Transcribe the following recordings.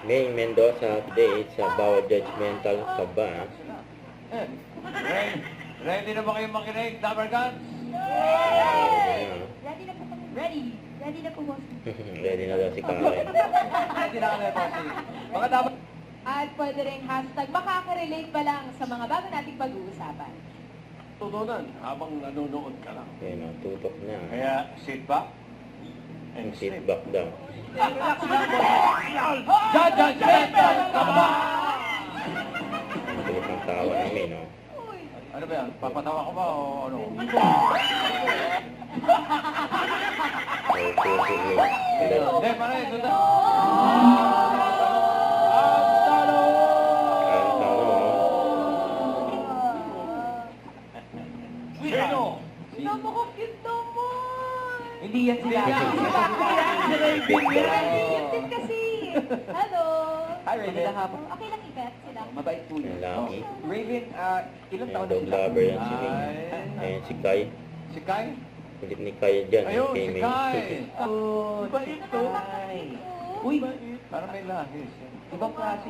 May Mendoza update sa bawat judgmental ka ba? Ready na ba kayong makinig, Dabber Guns? Ready na po kami. Ready. Ready na po, boss. Ready na daw si Karen. Ready na kami, bossy. Mga Dabber... At pwede rin hashtag makaka-relate pa lang sa mga bago nating pag-uusapan. Tutunan habang nanonood ka lang. Yan o, tutok na. Kaya, sit back Yung and sit sleep. back daw. Relax lang, boss. Judgmental ka ba? Ang kulit ng tawa namin, no? Ano ba yan? Papatawa ko ba o ano? Ay, puso mo. Hindi, pare, ito na. Ang tao mo. Sino? Napaka-cute naman! Hindi yan sila. Cute din kasi! Hello! Hi, Raven. Okay lang i-bet sila. Mabait po Ang laki. Raven, ilang Yung taon dog lover yan si Ming. Ayan si Kai. Si Kai? Kulit ni Kai dyan. Ayun, kay si Ming. Kai. Bait to. Uy, parang may lahis. Ibang klase,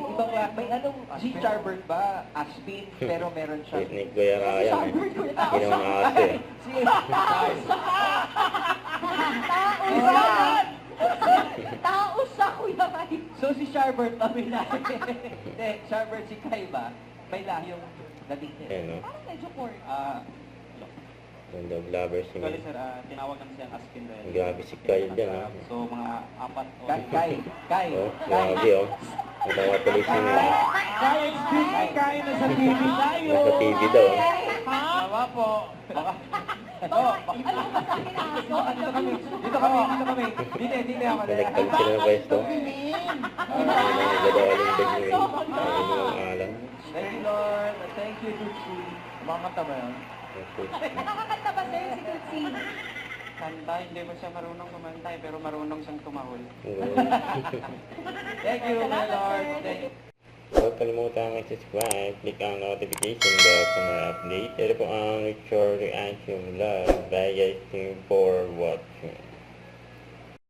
may anong, si Charbert ba, Aspin, pero meron siya. Kulit ni Kuya Ryan. Ginawang aso eh. Si Kai. Tao sa Kuya Ray. So si Charbert, may lahi. Hindi, Charbert, si Kai ba, may lahi yung dating niya. Ayan, no? Parang medyo corny. Yung dog lover si Actually, Ming. sir, tinawag naman siyang Aspin rin. Grabe si Kai dyan, ha? So, mga apat o... Kai. Oh, grabe, oh. Natawa tuloy si Ming. Kai na sa TV tayo. Nasa TV daw. Tama po. Baka. Ano ba sa akin aso? Dito kami. Dito ako. Nagtag sila ng pwesto. Nagdadaling bag ni Ming. Ayun yung alam. Thank you, Lord. Thank you, Tutsi. Makakanta ba yan? Nakakanta ba sa'yo si Tutsi? Kanta, hindi mo siya marunong kumantay, pero marunong siyang tumahol. Thank you, my Lord. Thank you. Huwag kalimutan mag-subscribe, click ang notification bell para mga update. Ito po ang Richard Reaction Vlog. Bye guys, thank you for watching.